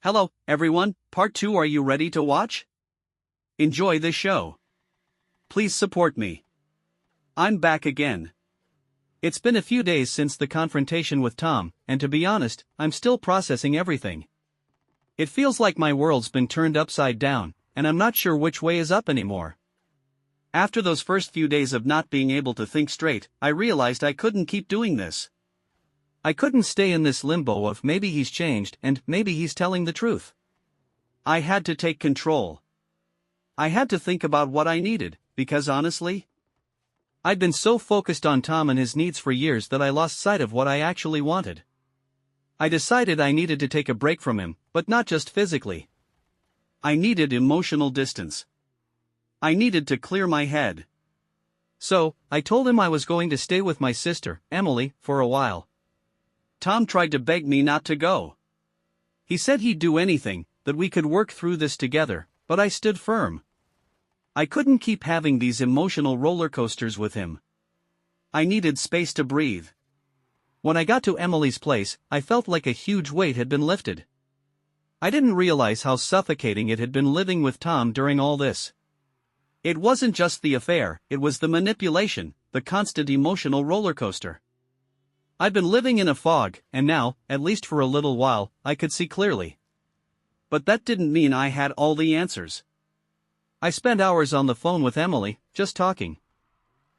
Hello, everyone, part 2. Are you ready to watch? Enjoy this show. Please support me. I'm back again. It's been a few days since the confrontation with Tom, and to be honest, I'm still processing everything. It feels like my world's been turned upside down, and I'm not sure which way is up anymore. After those first few days of not being able to think straight, I realized I couldn't keep doing this. I couldn't stay in this limbo of maybe he's changed and maybe he's telling the truth. I had to take control. I had to think about what I needed, because honestly, I'd been so focused on Tom and his needs for years that I lost sight of what I actually wanted. I decided I needed to take a break from him, but not just physically. I needed emotional distance. I needed to clear my head. So, I told him I was going to stay with my sister, Emily, for a while. Tom tried to beg me not to go. He said he'd do anything, that we could work through this together, but I stood firm. I couldn't keep having these emotional roller coasters with him. I needed space to breathe. When I got to Emily's place, I felt like a huge weight had been lifted. I didn't realize how suffocating it had been living with Tom during all this. It wasn't just the affair, it was the manipulation, the constant emotional roller coaster. I'd been living in a fog, and now, at least for a little while, I could see clearly. But that didn't mean I had all the answers. I spent hours on the phone with Emily, just talking.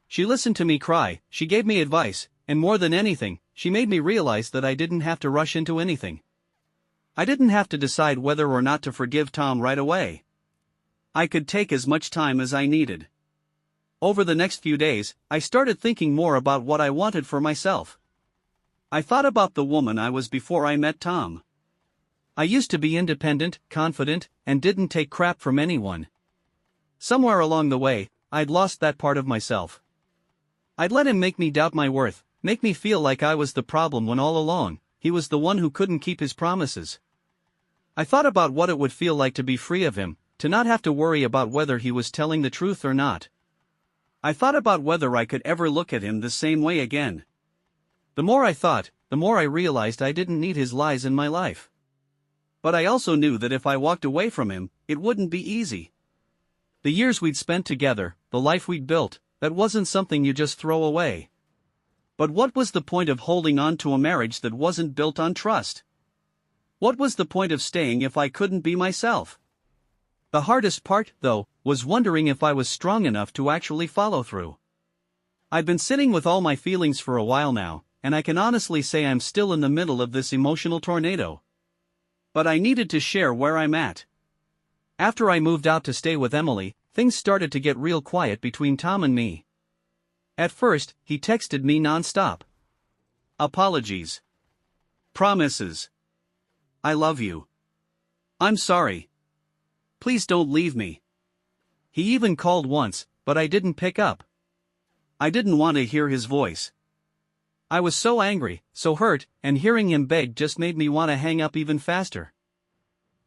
She listened to me cry, she gave me advice, and more than anything, she made me realize that I didn't have to rush into anything. I didn't have to decide whether or not to forgive Tom right away. I could take as much time as I needed. Over the next few days, I started thinking more about what I wanted for myself. I thought about the woman I was before I met Tom. I used to be independent, confident, and didn't take crap from anyone. Somewhere along the way, I'd lost that part of myself. I'd let him make me doubt my worth, make me feel like I was the problem when all along, he was the one who couldn't keep his promises. I thought about what it would feel like to be free of him, to not have to worry about whether he was telling the truth or not. I thought about whether I could ever look at him the same way again. The more I thought, the more I realized I didn't need his lies in my life. But I also knew that if I walked away from him, it wouldn't be easy. The years we'd spent together, the life we'd built, that wasn't something you just throw away. But what was the point of holding on to a marriage that wasn't built on trust? What was the point of staying if I couldn't be myself? The hardest part, though, was wondering if I was strong enough to actually follow through. I'd been sitting with all my feelings for a while now, and I can honestly say I'm still in the middle of this emotional tornado. But I needed to share where I'm at. After I moved out to stay with Emily, things started to get real quiet between Tom and me. At first, he texted me non-stop. Apologies. Promises. I love you. I'm sorry. Please don't leave me. He even called once, but I didn't pick up. I didn't want to hear his voice. I was so angry, so hurt, and hearing him beg just made me want to hang up even faster.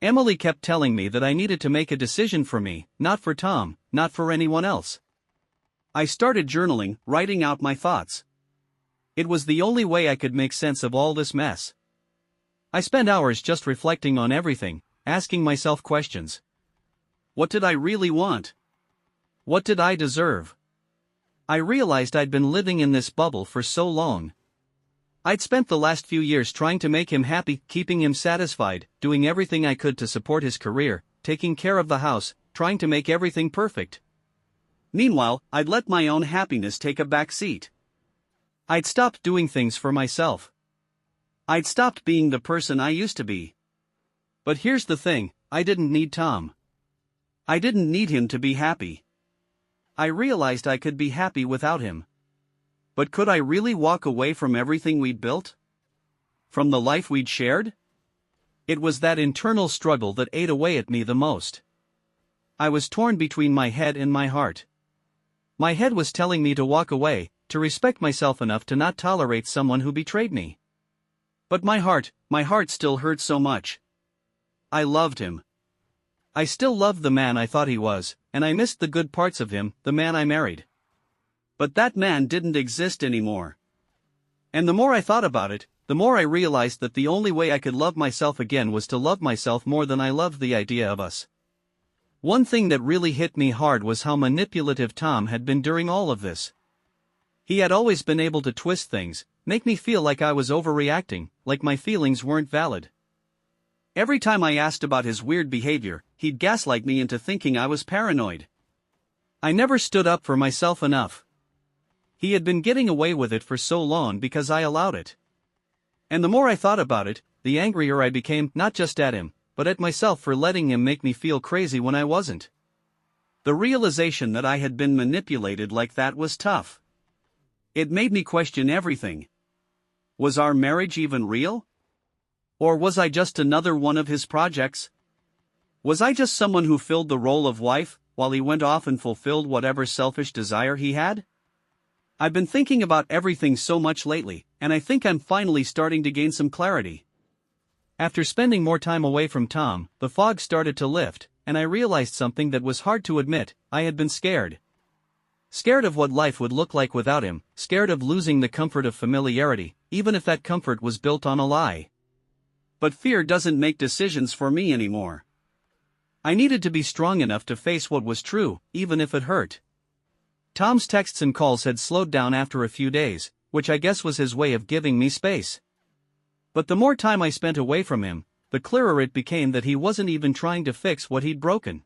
Emily kept telling me that I needed to make a decision for me, not for Tom, not for anyone else. I started journaling, writing out my thoughts. It was the only way I could make sense of all this mess. I spent hours just reflecting on everything, asking myself questions. What did I really want? What did I deserve? I realized I'd been living in this bubble for so long. I'd spent the last few years trying to make him happy, keeping him satisfied, doing everything I could to support his career, taking care of the house, trying to make everything perfect. Meanwhile, I'd let my own happiness take a back seat. I'd stopped doing things for myself. I'd stopped being the person I used to be. But here's the thing, I didn't need Tom. I didn't need him to be happy. I realized I could be happy without him. But could I really walk away from everything we'd built? From the life we'd shared? It was that internal struggle that ate away at me the most. I was torn between my head and my heart. My head was telling me to walk away, to respect myself enough to not tolerate someone who betrayed me. But my heart still hurt so much. I loved him. I still loved the man I thought he was, and I missed the good parts of him, the man I married. But that man didn't exist anymore. And the more I thought about it, the more I realized that the only way I could love myself again was to love myself more than I loved the idea of us. One thing that really hit me hard was how manipulative Tom had been during all of this. He had always been able to twist things, make me feel like I was overreacting, like my feelings weren't valid. Every time I asked about his weird behavior, he'd gaslight me into thinking I was paranoid. I never stood up for myself enough. He had been getting away with it for so long because I allowed it. And the more I thought about it, the angrier I became, not just at him, but at myself for letting him make me feel crazy when I wasn't. The realization that I had been manipulated like that was tough. It made me question everything. Was our marriage even real? Or was I just another one of his projects? Was I just someone who filled the role of wife, while he went off and fulfilled whatever selfish desire he had? I've been thinking about everything so much lately, and I think I'm finally starting to gain some clarity. After spending more time away from Tom, the fog started to lift, and I realized something that was hard to admit. I had been scared. Scared of what life would look like without him, scared of losing the comfort of familiarity, even if that comfort was built on a lie. But fear doesn't make decisions for me anymore. I needed to be strong enough to face what was true, even if it hurt. Tom's texts and calls had slowed down after a few days, which I guess was his way of giving me space. But the more time I spent away from him, the clearer it became that he wasn't even trying to fix what he'd broken.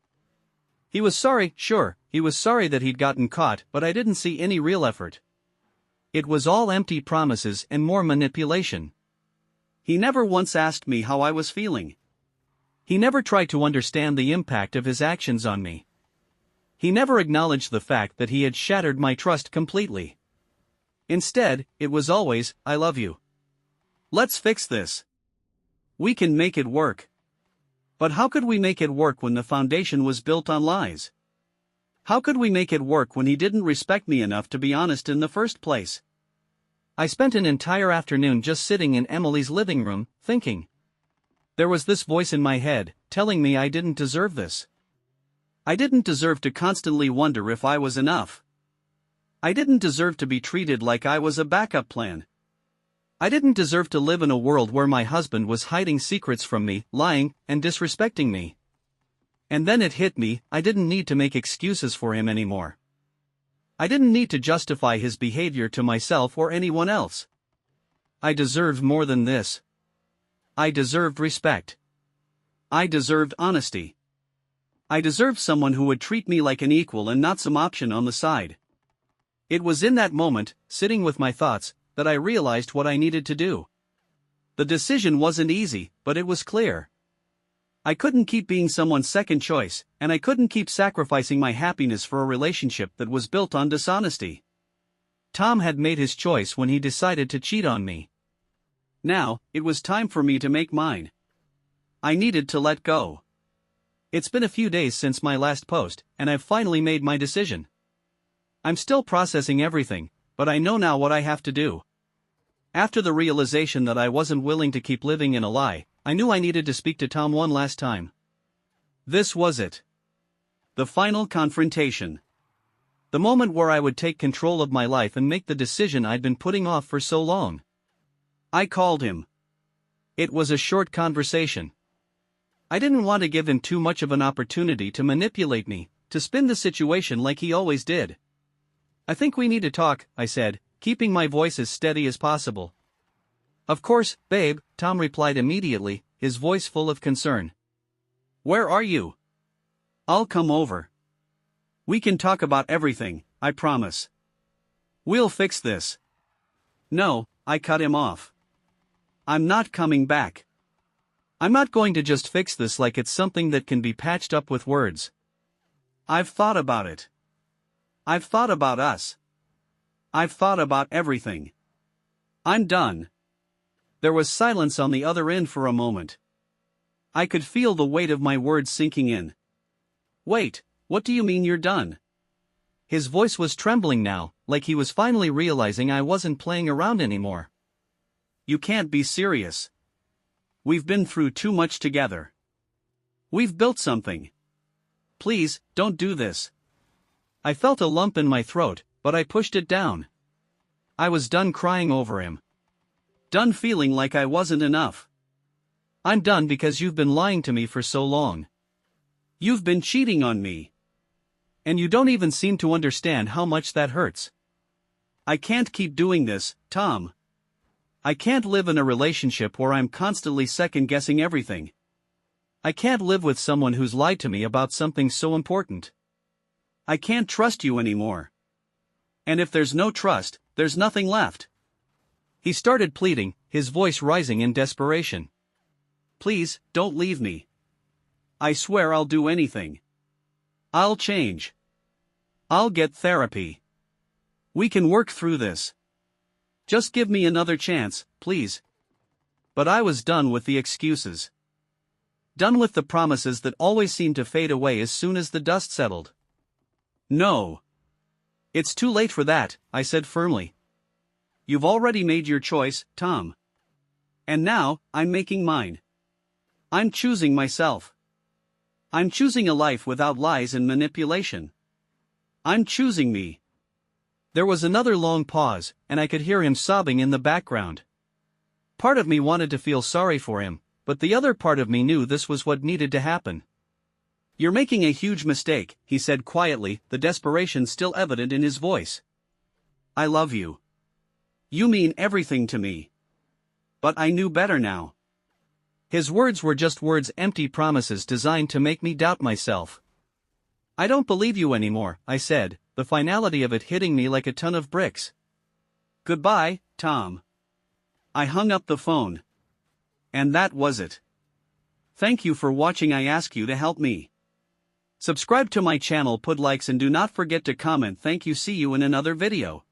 He was sorry, sure, he was sorry that he'd gotten caught, but I didn't see any real effort. It was all empty promises and more manipulation. He never once asked me how I was feeling. He never tried to understand the impact of his actions on me. He never acknowledged the fact that he had shattered my trust completely. Instead, it was always, "I love you. Let's fix this. We can make it work." But how could we make it work when the foundation was built on lies? How could we make it work when he didn't respect me enough to be honest in the first place? I spent an entire afternoon just sitting in Emily's living room, thinking. There was this voice in my head, telling me I didn't deserve this. I didn't deserve to constantly wonder if I was enough. I didn't deserve to be treated like I was a backup plan. I didn't deserve to live in a world where my husband was hiding secrets from me, lying, and disrespecting me. And then it hit me, I didn't need to make excuses for him anymore. I didn't need to justify his behavior to myself or anyone else. I deserved more than this. I deserved respect. I deserved honesty. I deserved someone who would treat me like an equal and not some option on the side. It was in that moment, sitting with my thoughts, that I realized what I needed to do. The decision wasn't easy, but it was clear. I couldn't keep being someone's second choice, and I couldn't keep sacrificing my happiness for a relationship that was built on dishonesty. Tom had made his choice when he decided to cheat on me. Now, it was time for me to make mine. I needed to let go. It's been a few days since my last post, and I've finally made my decision. I'm still processing everything, but I know now what I have to do. After the realization that I wasn't willing to keep living in a lie, I knew I needed to speak to Tom one last time. This was it. The final confrontation. The moment where I would take control of my life and make the decision I'd been putting off for so long. I called him. It was a short conversation. I didn't want to give him too much of an opportunity to manipulate me, to spin the situation like he always did. "I think we need to talk," I said, keeping my voice as steady as possible. "Of course, babe," Tom replied immediately, his voice full of concern. "Where are you?" "I'll come over. We can talk about everything, I promise. We'll fix this." "No," I cut him off. "I'm not coming back. I'm not going to just fix this like it's something that can be patched up with words. I've thought about it. I've thought about us. I've thought about everything. I'm done." There was silence on the other end for a moment. I could feel the weight of my words sinking in. "Wait, what do you mean you're done?" His voice was trembling now, like he was finally realizing I wasn't playing around anymore. "You can't be serious. We've been through too much together. We've built something. Please, don't do this." I felt a lump in my throat, but I pushed it down. I was done crying over him. Done feeling like I wasn't enough. I'm done because you've been lying to me for so long. You've been cheating on me. And you don't even seem to understand how much that hurts. I can't keep doing this, Tom. I can't live in a relationship where I'm constantly second-guessing everything. I can't live with someone who's lied to me about something so important. I can't trust you anymore. And if there's no trust, there's nothing left. He started pleading, his voice rising in desperation. Please, don't leave me. I swear I'll do anything. I'll change. I'll get therapy. We can work through this. Just give me another chance, please. But I was done with the excuses. Done with the promises that always seemed to fade away as soon as the dust settled. No. It's too late for that, I said firmly. You've already made your choice, Tom. And now, I'm making mine. I'm choosing myself. I'm choosing a life without lies and manipulation. I'm choosing me. There was another long pause, and I could hear him sobbing in the background. Part of me wanted to feel sorry for him, but the other part of me knew this was what needed to happen. You're making a huge mistake, he said quietly, the desperation still evident in his voice. I love you. You mean everything to me. But I knew better now. His words were just words, empty promises designed to make me doubt myself. I don't believe you anymore, I said, the finality of it hitting me like a ton of bricks. Goodbye, Tom. I hung up the phone. And that was it. Thank you for watching. I ask you to help me. Subscribe to my channel, put likes, and do not forget to comment. Thank you. See you in another video.